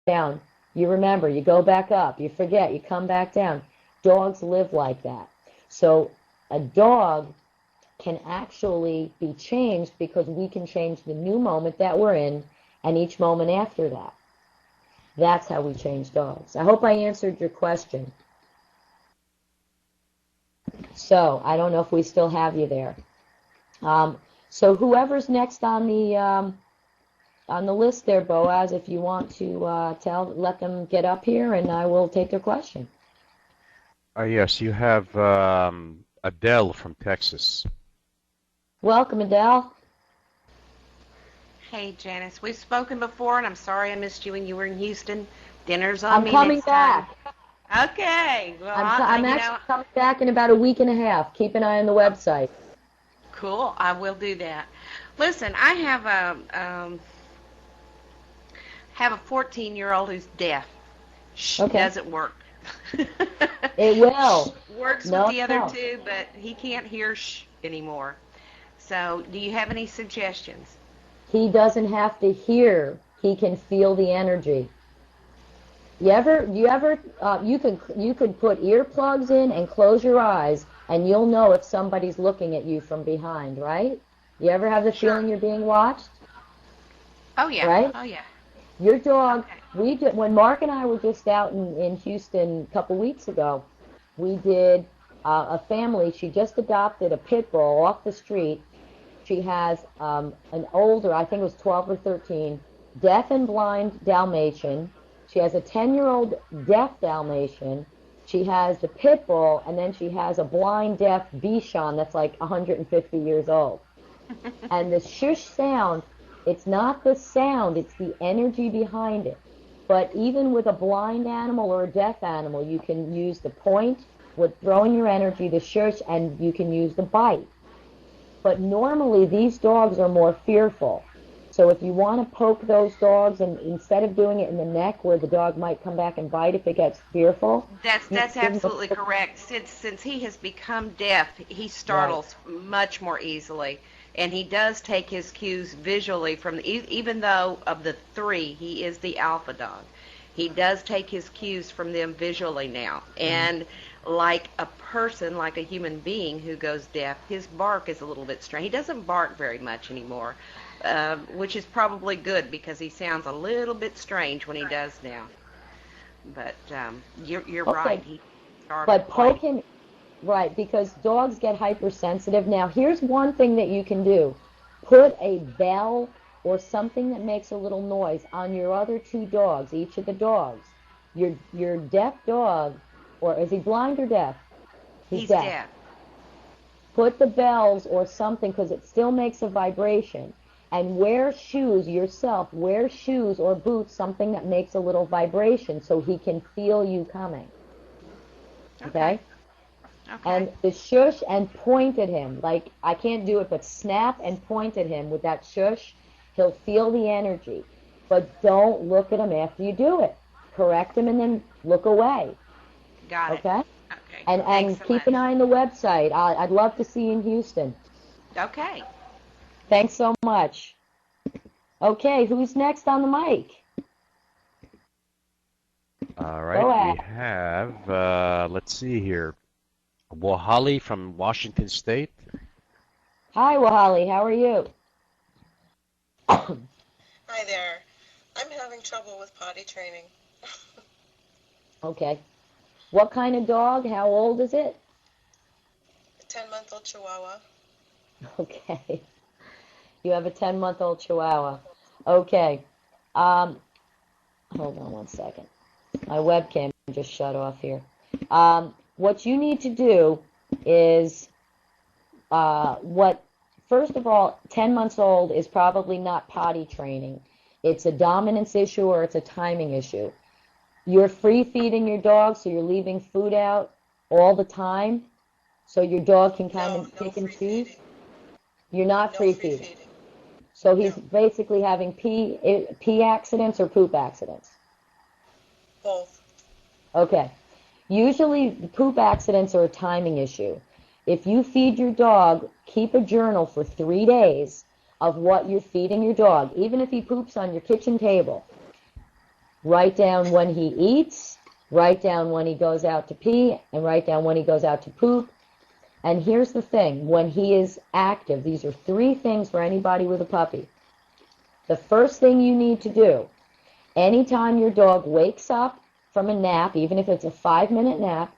down, you remember, you go back up, you forget, you come back down. Dogs live like that. So a dog can actually be changed because we can change the new moment that we're in and each moment after that. That's how we change dogs. I hope I answered your question. So I don't know if we still have you there. So whoever's next on the list there, Boaz, if you want to let them get up here, and I will take their question. Yes, you have Adele from Texas. Welcome, Adele. Hey, Janice. We've spoken before, and I'm sorry I missed you when you were in Houston. Dinner's on I'm me coming next time. back. Okay. Well, I'm actually coming back in about a week and a half. Keep an eye on the website. Cool. I will do that. Listen, I have a 14-year-old who's deaf. Okay. Doesn't work. It will. Works No, with the other no. two, but he can't hear anymore. So, do you have any suggestions? He doesn't have to hear. He can feel the energy. You could put earplugs in and close your eyes, and you'll know if somebody's looking at you from behind, right? You ever have the Sure. feeling you're being watched? Oh, yeah. Right? Oh, yeah. Your dog, Okay. when Mark and I were just out in Houston a couple weeks ago, we did a family. She just adopted a pit bull off the street. She has an older, I think it was 12 or 13, deaf and blind Dalmatian. She has a 10-year-old deaf Dalmatian. She has the pit bull, and then she has a blind deaf Bichon that's like 150 years old. And the shush sound, it's not the sound, it's the energy behind it. But even with a blind animal or a deaf animal, you can use the point with throwing your energy, the shush, and you can use the bite. But normally these dogs are more fearful. So if you want to poke those dogs, and instead of doing it in the neck where the dog might come back and bite if it gets fearful, That's absolutely correct. Since he has become deaf, he startles much more easily, and he does take his cues visually from even though of the three, he is the alpha dog. He does take his cues from them visually now, and like a person, like a human being who goes deaf, his bark is a little bit strange. He doesn't bark very much anymore, which is probably good because he sounds a little bit strange when he does now. But you're okay. right. He started But quite. poke him, right, because dogs get hypersensitive. Now, here's one thing that you can do. Put a bell or something that makes a little noise on your other two dogs, each of the dogs. Your deaf dog, or is he blind or deaf? He's He's deaf. deaf. Put the bells or something because it still makes a vibration. And wear shoes yourself. Wear shoes or boots, something that makes a little vibration so he can feel you coming. Okay. Okay? Okay. And the shush and point at him. Like, I can't do it, but snap and point at him with that shush. He'll feel the energy. But don't look at him after you do it. Correct him and then look away. Got it. Okay? Okay. Thanks And so keep an much. eye on the website. I'd love to see you in Houston. Okay. Thanks so much. Okay, who's next on the mic? All right, Go we ahead. have, let's see here, Wahali from Washington State. Hi, Wahali. How are you? Hi there. I'm having trouble with potty training. Okay. What kind of dog? How old is it? A 10-month-old Chihuahua. Okay. You have a 10-month-old Chihuahua. Okay. Um, Hold on one second. My webcam just shut off here. What you need to do is first of all, 10 months old is probably not potty training. It's a dominance issue or it's a timing issue. You're free feeding your dog, so you're leaving food out all the time, so your dog can kind No, of no pick and free choose. feeding. You're not No free free feeding. feeding. So he's No. basically having pee accidents or poop accidents. Both. Okay. Usually poop accidents are a timing issue. If you feed your dog, keep a journal for 3 days of what you're feeding your dog, even if he poops on your kitchen table. Write down when he eats, write down when he goes out to pee, and write down when he goes out to poop. And here's the thing, when he is active, these are 3 things for anybody with a puppy. The first thing you need to do, anytime your dog wakes up from a nap, even if it's a 5-minute nap,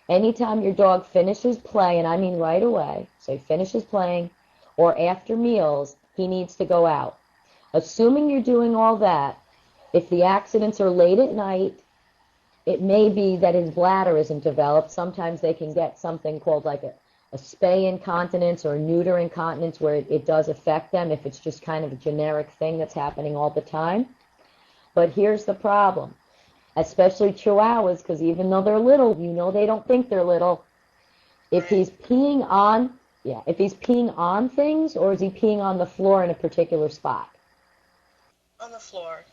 anytime your dog finishes play, and I mean right away, so he finishes playing, or after meals, he needs to go out. Assuming you're doing all that, if the accidents are late at night, it may be that his bladder isn't developed. Sometimes they can get something called like a spay incontinence or a neuter incontinence where it does affect them if it's just kind of a generic thing that's happening all the time. But here's the problem, especially Chihuahuas, because even though they're little, you know they don't think they're little. If he's peeing on, if he's peeing on things, or is he peeing on the floor in a particular spot? On the floor.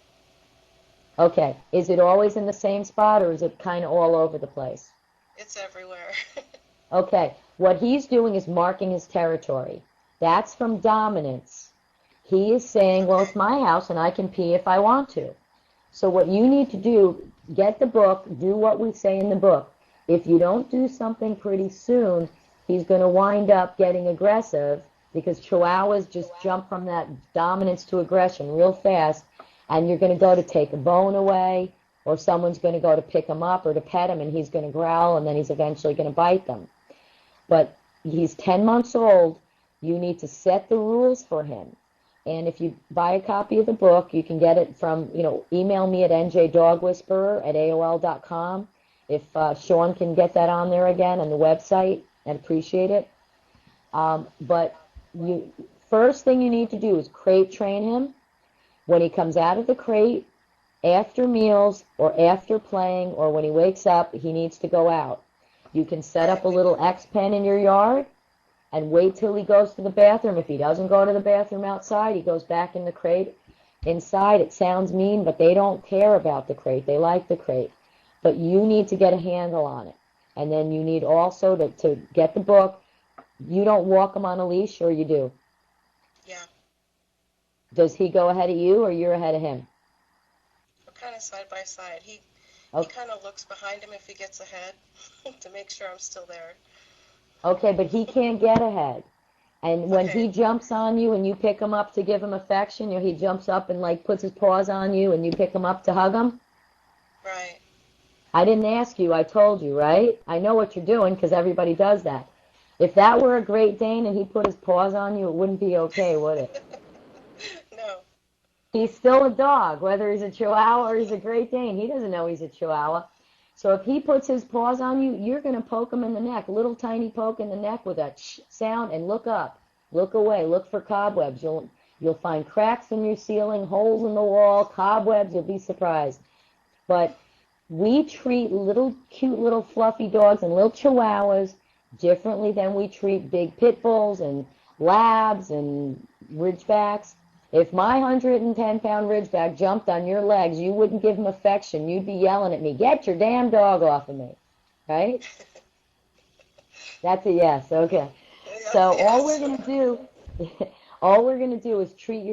Okay. Is it always in the same spot, or is it kind of all over the place? It's everywhere. Okay. What he's doing is marking his territory. That's from dominance. He is saying, well, it's my house and I can pee if I want to. So what you need to do, get the book, do what we say in the book. If you don't do something pretty soon, he's going to wind up getting aggressive, because Chihuahuas just jump from that dominance to aggression real fast, and you're going to go to take a bone away, or someone's going to go to pick him up or to pet him, and he's going to growl, and then he's eventually going to bite them. But he's 10 months old. You need to set the rules for him. And if you buy a copy of the book, you can get it from, email me at njdogwhisperer@aol.com. If Sean can get that on there again on the website, I'd appreciate it. But first thing you need to do is crate train him. When he comes out of the crate, after meals or after playing or when he wakes up, he needs to go out. You can set up a little X pen in your yard and wait till he goes to the bathroom. If he doesn't go to the bathroom outside, he goes back in the crate inside. It sounds mean, but they don't care about the crate. They like the crate. But you need to get a handle on it. And then you need also to get the book. You don't walk him on a leash, or you do? Yeah. Does he go ahead of you, or you're ahead of him? We're kind of side by side. He Okay. kind of looks behind him if he gets ahead to make sure I'm still there. Okay, but he can't get ahead. And when Okay. he jumps on you and you pick him up to give him affection, he jumps up and puts his paws on you and you pick him up to hug him? Right. I didn't ask you, I told you, right? I know what you're doing because everybody does that. If that were a Great Dane and he put his paws on you, it wouldn't be okay, would it? No. He's still a dog, whether he's a Chihuahua or he's a Great Dane. He doesn't know he's a Chihuahua. So if he puts his paws on you, you're going to poke him in the neck, a little tiny poke in the neck with a sound, and look up, look away, look for cobwebs. You'll find cracks in your ceiling, holes in the wall, cobwebs. You'll be surprised. But we treat cute little fluffy dogs and little Chihuahuas differently than we treat big pit bulls and labs and ridgebacks. If my 110-pound ridgeback jumped on your legs, you wouldn't give him affection. You'd be yelling at me, "Get your damn dog off of me," right? That's a yes. Okay. So all we're gonna do is treat your